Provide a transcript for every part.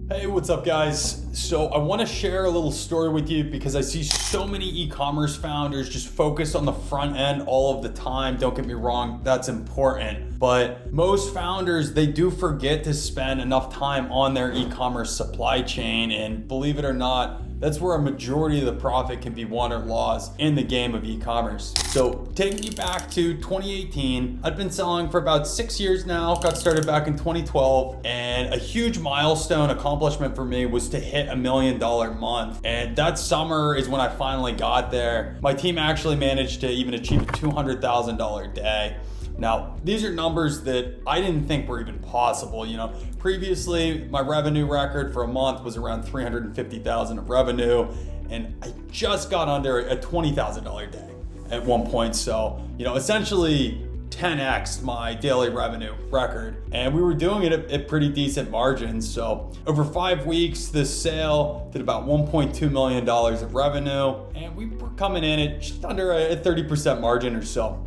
Hey, what's up guys? So I want to share a little story with you because I see so many e-commerce founders just focus on the front end all of the time. Don't get me wrong, that's important. But most founders, they do forget to spend enough time on their e-commerce supply chain. And believe it or not, that's where a majority of the profit can be won or lost in the game of e-commerce. So taking you back to 2018, I'd been selling for about 6 years now, got started back in 2012, and a huge milestone accomplishment for me was to hit $1 million month. And that summer is when I finally got there. My team actually managed to even achieve a $200,000 day. Now, these are numbers that I didn't think were even possible. Previously, my revenue record for a month was around $350,000 of revenue, and I just got under a $20,000 day at one point. So, essentially 10x my daily revenue record, and we were doing it at pretty decent margins. So over 5 weeks, this sale did about $1.2 million of revenue, and we were coming in at just under a 30% margin or so.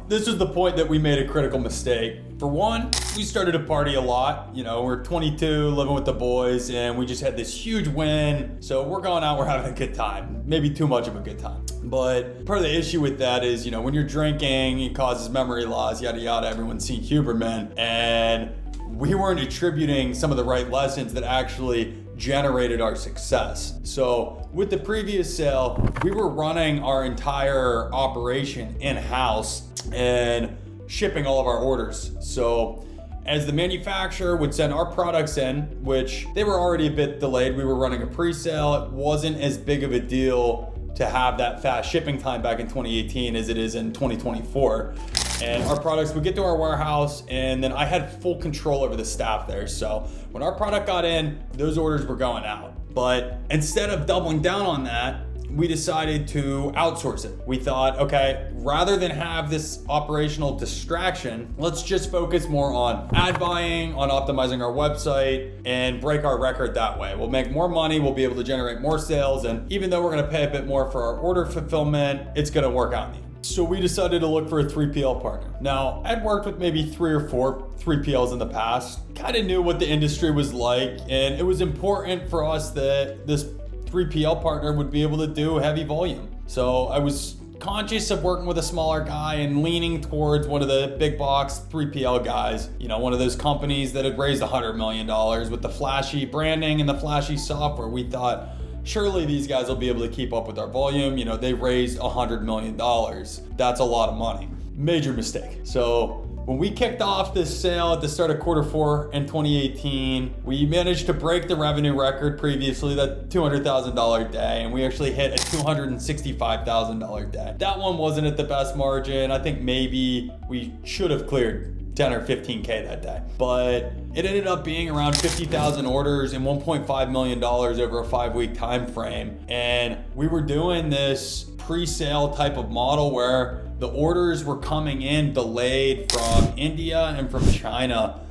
This was the point that we made a critical mistake. For one, we started to party a lot. We're 22, living with the boys, and we just had this huge win. So we're going out, we're having a good time. Maybe too much of a good time. But part of the issue with that is, when you're drinking, it causes memory loss, yada, yada. Everyone's seen Huberman. And we weren't attributing some of the right lessons that actually generated our success. So with the previous sale, we were running our entire operation in-house and shipping all of our orders. So as the manufacturer would send our products in, which they were already a bit delayed, we were running a pre-sale. It wasn't as big of a deal to have that fast shipping time back in 2018 as it is in 2024. And our products would get to our warehouse, and then I had full control over the staff there. So when our product got in, those orders were going out. But instead of doubling down on that, we decided to outsource it. We thought, okay, rather than have this operational distraction, let's just focus more on ad buying, on optimizing our website, and break our record that way. We'll make more money, we'll be able to generate more sales, and even though we're gonna pay a bit more for our order fulfillment, it's gonna work out in the end. So we decided to look for a 3PL partner. Now, I'd worked with maybe 3 or 4 3PLs in the past, kind of knew what the industry was like, and it was important for us that this 3PL partner would be able to do heavy volume. So I was conscious of working with a smaller guy and leaning towards one of the big box 3PL guys, one of those companies that had raised $100 million with the flashy branding and the flashy software. We thought, surely these guys will be able to keep up with our volume. They raised $100 million. That's a lot of money. Major mistake. So when we kicked off this sale at the start of Q4 in 2018, we managed to break the revenue record previously, that $200,000 day, and we actually hit a $265,000 day. That one wasn't at the best margin. I think maybe we should have cleared 10 or 15K that day. But it ended up being around 50,000 orders and $1.5 million over a 5-week time frame. And we were doing this pre-sale type of model where the orders were coming in delayed from India and from China.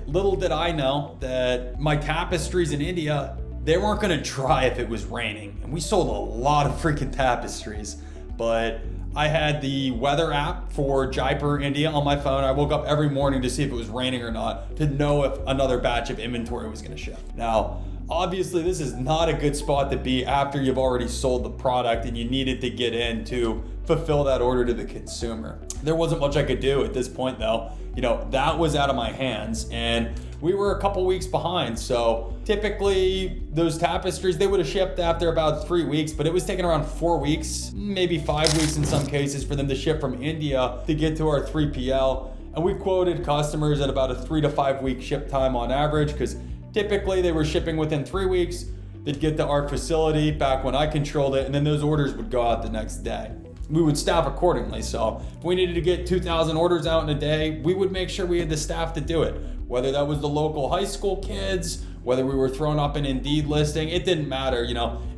Little did I know that my tapestries in India, they weren't gonna dry if it was raining. And we sold a lot of freaking tapestries, but I had the weather app for Jaipur, India on my phone. I woke up every morning to see if it was raining or not, to know if another batch of inventory was gonna ship. Now, obviously this is not a good spot to be after you've already sold the product and you needed to get in to fulfill that order to the consumer. There wasn't much I could do at this point though. That was out of my hands, and we were a couple weeks behind. So typically those tapestries, they would have shipped after about 3 weeks, but it was taking around 4 weeks, maybe 5 weeks in some cases, for them to ship from India to get to our 3PL. And we quoted customers at about a 3 to 5 week ship time on average, because typically they were shipping within 3 weeks. They'd get to our facility back when I controlled it, and then those orders would go out the next day. We would staff accordingly. So if we needed to get 2,000 orders out in a day, we would make sure we had the staff to do it. Whether that was the local high school kids, whether we were throwing up an Indeed listing, it didn't matter.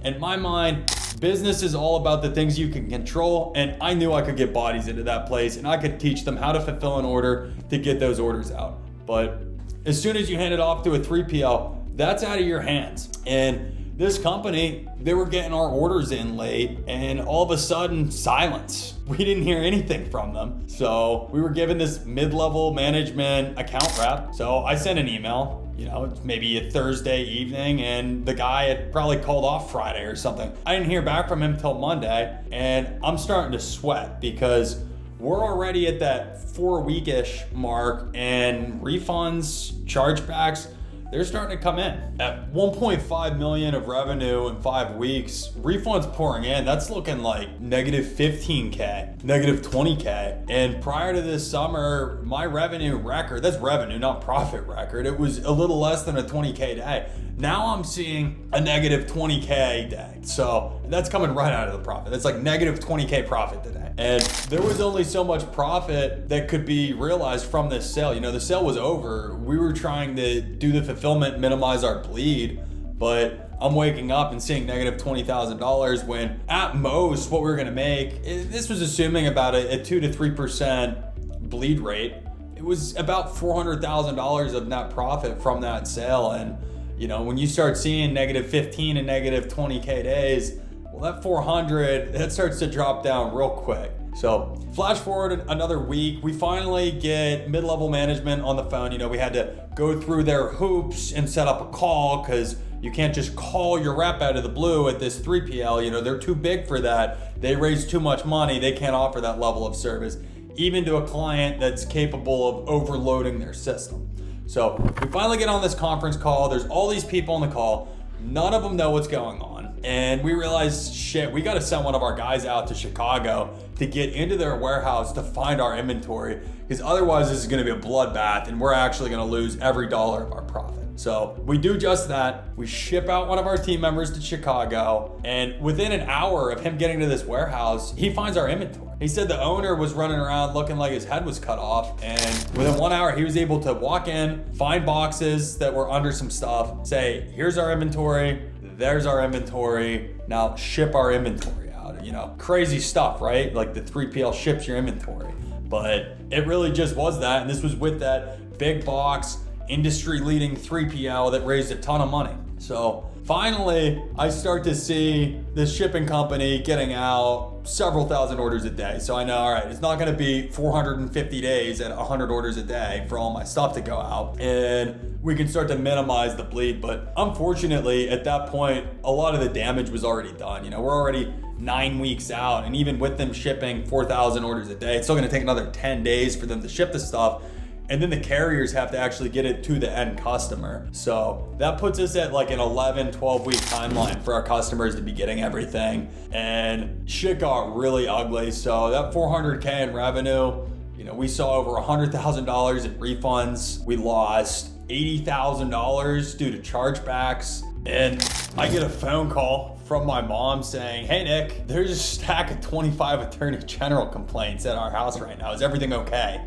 In my mind, business is all about the things you can control, and I knew I could get bodies into that place and I could teach them how to fulfill an order to get those orders out. But as soon as you hand it off to a 3PL, that's out of your hands. And this company, they were getting our orders in late, and all of a sudden, silence. We didn't hear anything from them. So we were given this mid-level management account rep. So I sent an email. It's maybe a Thursday evening and the guy had probably called off Friday or something. I didn't hear back from him till Monday, and I'm starting to sweat because we're already at that 4-week-ish mark, and refunds, chargebacks, they're starting to come in. At 1.5 million of revenue in 5 weeks, refunds pouring in, that's looking like negative 15K, negative 20K. And prior to this summer, my revenue record, that's revenue, not profit record, it was a little less than a 20K day. Now I'm seeing a negative 20K day. So that's coming right out of the profit. That's like negative 20K profit today. And there was only so much profit that could be realized from this sale. The sale was over. We were trying to do the fulfillment, minimize our bleed, but I'm waking up and seeing negative $20,000 when at most what we were gonna make, this was assuming about a 2 to 3% bleed rate. It was about $400,000 of net profit from that sale. And when you start seeing negative 15 and negative 20K days, well, that 400, that starts to drop down real quick. So flash forward another week, we finally get mid-level management on the phone. We had to go through their hoops and set up a call because you can't just call your rep out of the blue at this 3PL. They're too big for that. They raise too much money. They can't offer that level of service, even to a client that's capable of overloading their system. So we finally get on this conference call. There's all these people on the call. None of them know what's going on. And we realized, shit, we got to send one of our guys out to Chicago to get into their warehouse to find our inventory, because otherwise this is going to be a bloodbath and we're actually going to lose every dollar of our profit. So we do just that. We ship out one of our team members to Chicago, and within an hour of him getting to this warehouse, he finds our inventory. He said the owner was running around looking like his head was cut off, and within 1 hour he was able to walk in, find boxes that were under some stuff, say, here's our inventory, there's our inventory, now ship our inventory out. Crazy stuff, right? Like the 3PL ships your inventory. But it really just was that, and this was with that big box, industry-leading 3PL that raised a ton of money. So finally, I start to see this shipping company getting out several thousand orders a day. So I know, all right, it's not gonna be 450 days and 100 orders a day for all my stuff to go out, and we can start to minimize the bleed. But unfortunately, at that point, a lot of the damage was already done. We're already 9 weeks out, and even with them shipping 4,000 orders a day, it's still gonna take another 10 days for them to ship the stuff. And then the carriers have to actually get it to the end customer. So that puts us at like an 11, 12 week timeline for our customers to be getting everything. And shit got really ugly. So that 400K in revenue, we saw over $100,000 in refunds. We lost $80,000 due to chargebacks. And I get a phone call from my mom saying, hey Nick, there's a stack of 25 attorney general complaints at our house right now. Is everything okay?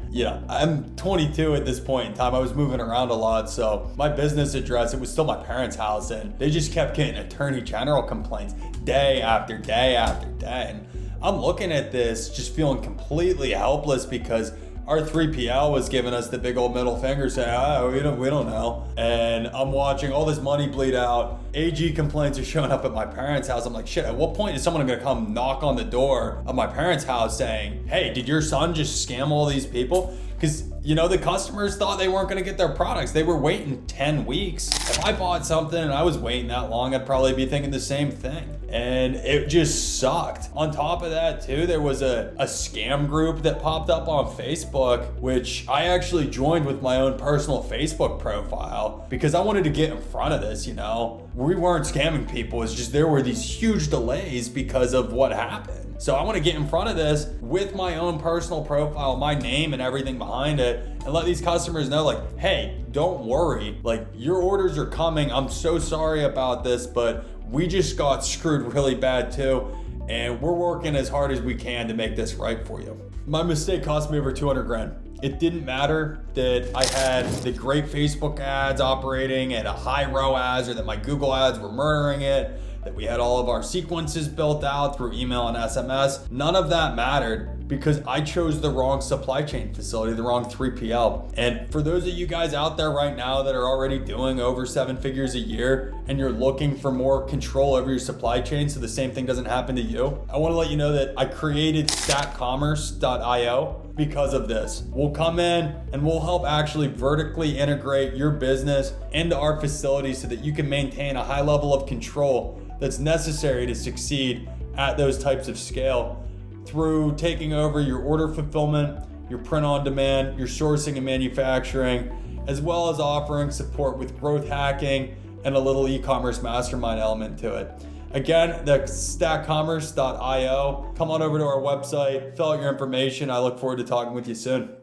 I'm 22 at this point in time. I was moving around a lot, so my business address, it was still my parents' house, and they just kept getting attorney general complaints day after day after day. And I'm looking at this just feeling completely helpless because our 3PL was giving us the big old middle finger saying, we don't know. And I'm watching all this money bleed out. AG complaints are showing up at my parents' house. I'm like, shit, at what point is someone gonna come knock on the door of my parents' house saying, hey, did your son just scam all these people? Because, the customers thought they weren't gonna get their products. They were waiting 10 weeks. If I bought something and I was waiting that long, I'd probably be thinking the same thing. And it just sucked. On top of that too, there was a scam group that popped up on Facebook, which I actually joined with my own personal Facebook profile because I wanted to get in front of this. We weren't scamming people. It's just there were these huge delays because of what happened. So I want to get in front of this with my own personal profile, my name and everything behind it, and let these customers know, like, hey, don't worry, like, your orders are coming. I'm so sorry about this, but we just got screwed really bad too, and we're working as hard as we can to make this right for you. My mistake cost me over 200 grand. It didn't matter that I had the great Facebook ads operating at a high ROAS, or that my Google ads were murdering it, that we had all of our sequences built out through email and SMS. None of that mattered because I chose the wrong supply chain facility, the wrong 3PL. And for those of you guys out there right now that are already doing over 7 figures a year and you're looking for more control over your supply chain so the same thing doesn't happen to you, I want to let you know that I created stackcommerce.io. because of this. We'll come in and we'll help actually vertically integrate your business into our facility so that you can maintain a high level of control that's necessary to succeed at those types of scale through taking over your order fulfillment, your print on demand, your sourcing and manufacturing, as well as offering support with growth hacking and a little e-commerce mastermind element to it. Again, that's stackcommerce.io. Come on over to our website, fill out your information. I look forward to talking with you soon.